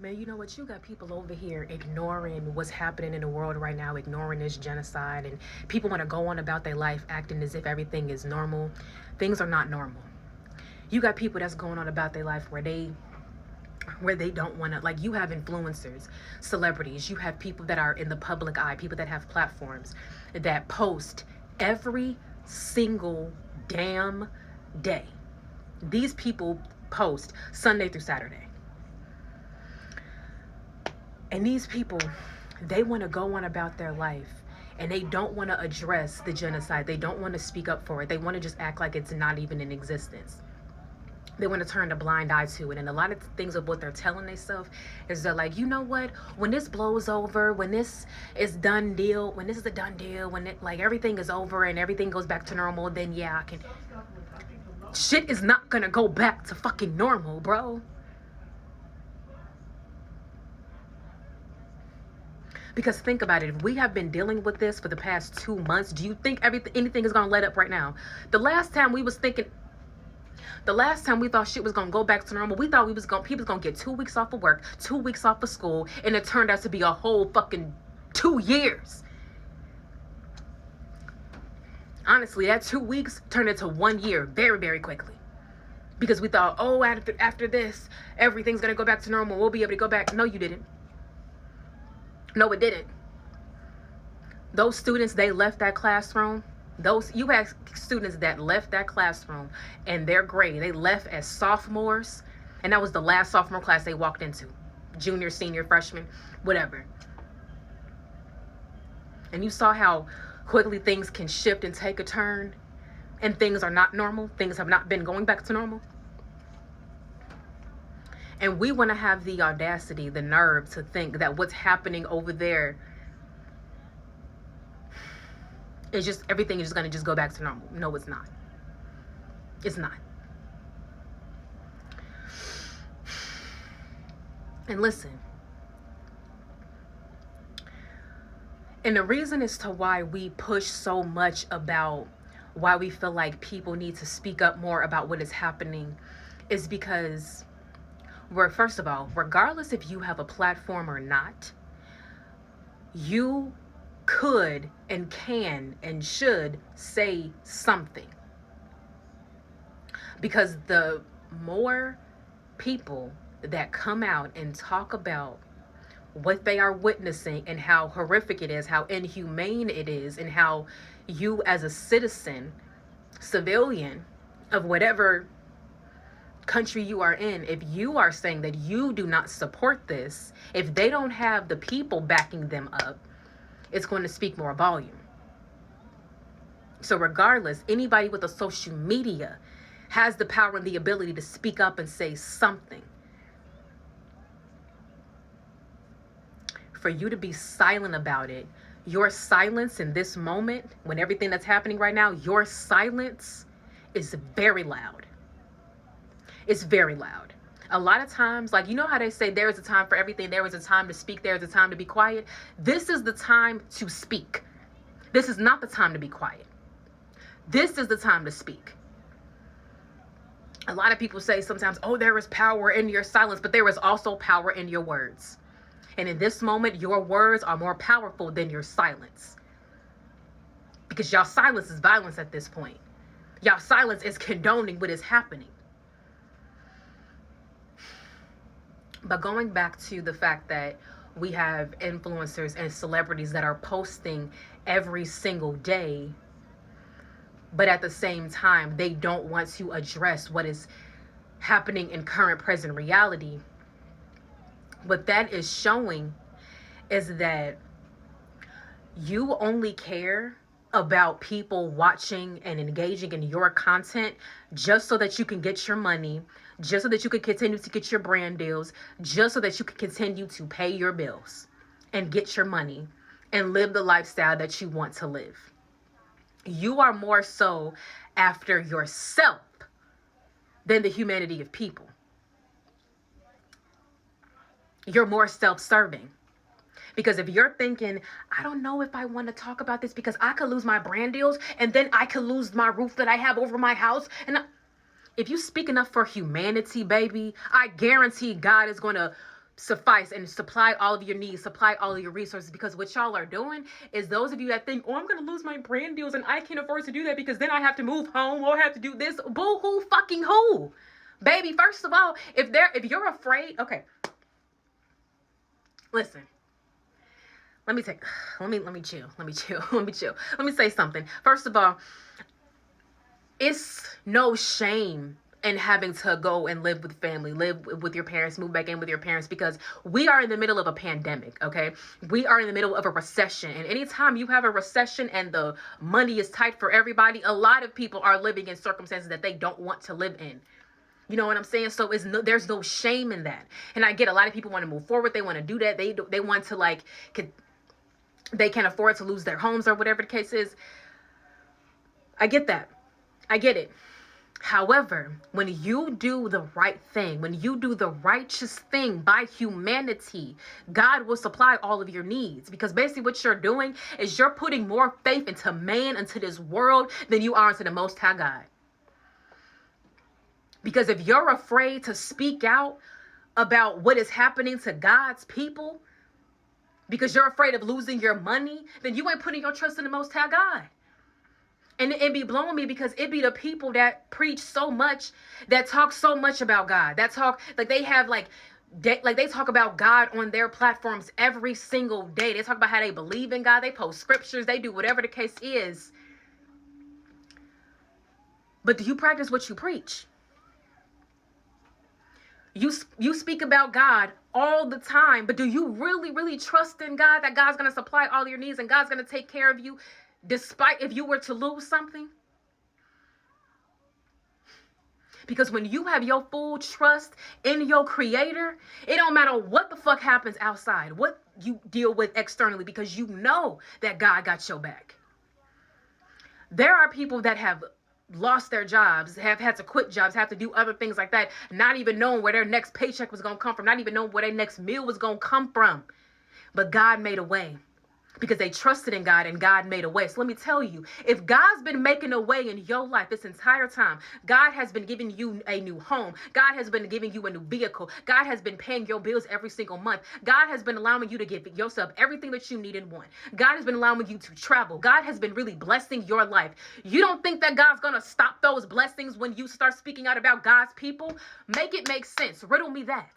Man, you know what? You got people over here ignoring what's happening in the world right now, ignoring this genocide, and people want to go on about their life acting as if everything is normal. Things are not normal. You got people that's going on about their life where they don't want to, like, you have influencers, celebrities, you have people that are in the public eye, people that have platforms that post every single damn day. These people post Sunday through Saturday. And these people, they want to go on about their life and they don't want to address the genocide. They don't want to speak up for it. They want to just act like it's not even in existence. They want to turn a blind eye to it. And a lot of things of what they're telling themselves is they're like, you know what? When this blows over, when this is done deal, when this is a done deal, when it, like, everything is over and everything goes back to normal, then yeah, I can. Shit is not gonna go back to fucking normal, bro. Because think about it, if we have been dealing with this for the past 2 months, do you think anything is gonna let up right now? The last time we thought shit was gonna go back to normal, we thought people was gonna get 2 weeks off of work, 2 weeks off of school, and it turned out to be a whole fucking 2 years. Honestly, that 2 weeks turned into 1 year very, very quickly. Because we thought, oh, after this, everything's gonna go back to normal. We'll be able to go back. No, you didn't. No, it didn't. Those students, they left that classroom. You had students that left that classroom and their grade, they left as sophomores, and that was the last sophomore class they walked into. Junior, senior, freshman, whatever. And you saw how quickly things can shift and take a turn, and things are not normal. Things have not been going back to normal. And we want to have the audacity, the nerve to think that what's happening over there is just, everything is just going to just go back to normal. No, it's not. It's not. And listen. And the reason as to why we push so much about why we feel like people need to speak up more about what is happening is because first of all, regardless if you have a platform or not, you could and can and should say something. Because the more people that come out and talk about what they are witnessing and how horrific it is, how inhumane it is, and how you as a civilian of whatever country you are in, if you are saying that you do not support this, if they don't have the people backing them up, it's going to speak more volume. So regardless, anybody with a social media has the power and the ability to speak up and say something. For you to be silent about it, your silence in this moment, when everything that's happening right now, your silence is very loud. It's very loud. A lot of times, like, you know how they say there is a time for everything, there is a time to speak, there is a time to be quiet. This is the time to speak. This is not the time to be quiet. This is the time to speak. A lot of people say sometimes, oh, there is power in your silence, but there is also power in your words. And in this moment, your words are more powerful than your silence. Because y'all silence is violence at this point. Y'all silence is condoning what is happening. But going back to the fact that we have influencers and celebrities that are posting every single day, but at the same time, they don't want to address what is happening in current present reality. What that is showing is that you only care about people watching and engaging in your content just so that you can get your money, just so that you can continue to get your brand deals, just so that you can continue to pay your bills and get your money and live the lifestyle that you want to live. You are more so after yourself than the humanity of people. You're more self-serving. Because if you're thinking, I don't know if I want to talk about this because I could lose my brand deals and then I could lose my roof that I have over my house. If you speak enough for humanity, baby, I guarantee God is going to suffice and supply all of your needs, supply all of your resources. Because what y'all are doing is, those of you that think, oh, I'm going to lose my brand deals and I can't afford to do that because then I have to move home or I have to do this. Boo hoo fucking who? Baby, first of all, if you're afraid, okay. Listen. Let me chill. Let me say something. First of all, it's no shame in having to go and live with family, live with your parents, move back in with your parents, because we are in the middle of a pandemic, okay? We are in the middle of a recession. And anytime you have a recession and the money is tight for everybody, a lot of people are living in circumstances that they don't want to live in. You know what I'm saying? So there's no shame in that. And I get a lot of people want to move forward. They want to do that. They want to, like, they can't afford to lose their homes or whatever the case is. I get that. I get it. However, when you do the right thing, when you do the righteous thing by humanity, God will supply all of your needs. Because basically what you're doing is you're putting more faith into man, into this world, than you are into the Most High God. Because if you're afraid to speak out about what is happening to God's people, because you're afraid of losing your money, then you ain't putting your trust in the Most High God. And it be blowing me, because it be the people that preach so much, that talk so much about God, that talk, like they have they talk about God on their platforms every single day. They talk about how they believe in God. They post scriptures. They do whatever the case is. But do you practice what you preach? You speak about God all the time, but do you really, really trust in God, that God's going to supply all your needs and God's going to take care of you, despite if you were to lose something? Because when you have your full trust in your Creator, it don't matter what the fuck happens outside, what you deal with externally, because you know that God got your back. There are people that have lost their jobs, have had to quit jobs, have to do other things like that, not even knowing where their next paycheck was going to come from, not even knowing where their next meal was going to come from. But God made a way, because they trusted in God and God made a way. So let me tell you, if God's been making a way in your life this entire time, God has been giving you a new home, God has been giving you a new vehicle, God has been paying your bills every single month, God has been allowing you to give yourself everything that you need and want, God has been allowing you to travel, God has been really blessing your life. You don't think that God's gonna stop those blessings when you start speaking out about God's people? Make it make sense. Riddle me that.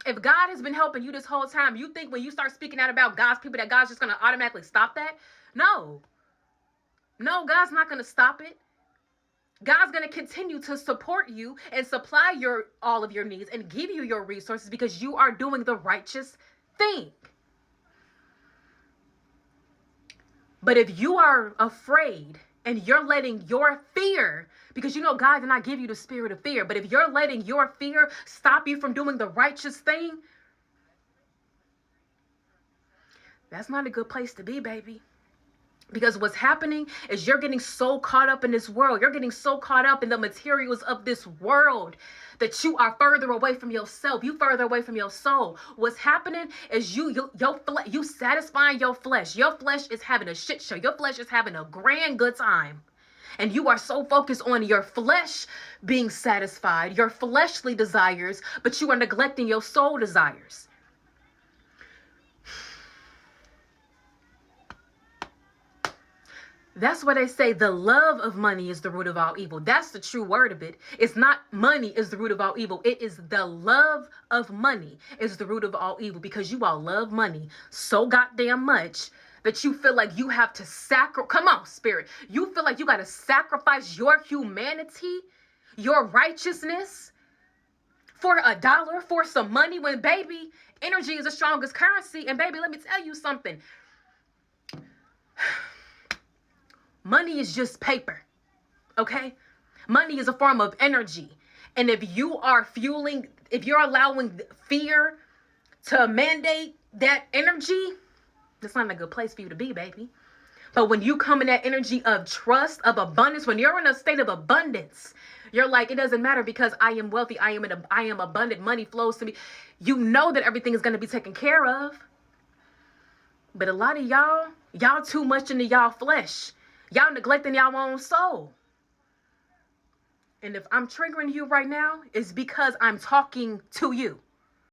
If God has been helping you this whole time, you think when you start speaking out about God's people that God's just going to automatically stop that? No. No, God's not going to stop it. God's going to continue to support you and supply all of your needs and give you your resources, because you are doing the righteous thing. But if you are afraid and you're letting your fear, because you know God did not give you the spirit of fear, but if you're letting your fear stop you from doing the righteous thing, that's not a good place to be, baby. Because what's happening is you're getting so caught up in this world. You're getting so caught up in the materials of this world that you are further away from yourself. You further away from your soul. What's happening is you satisfying your flesh. Your flesh is having a shit show. Your flesh is having a grand good time. And you are so focused on your flesh being satisfied, your fleshly desires, but you are neglecting your soul desires. That's why they say the love of money is the root of all evil. That's the true word of it. It's not money is the root of all evil. It is the love of money is the root of all evil, because you all love money so goddamn much that you feel like you have to come on, spirit. You feel like you got to sacrifice your humanity, your righteousness for $1, for some money, when, baby, energy is the strongest currency. And baby, let me tell you something. Money is just paper, okay? Money is a form of energy. And if you're allowing fear to mandate that energy, that's not a good place for you to be, baby. But when you come in that energy of trust, of abundance, when you're in a state of abundance, you're like, it doesn't matter because I am wealthy, I am abundant, money flows to me. You know that everything is going to be taken care of. But a lot of y'all too much into y'all flesh. Y'all neglecting y'all own soul. And if I'm triggering you right now, it's because I'm talking to you.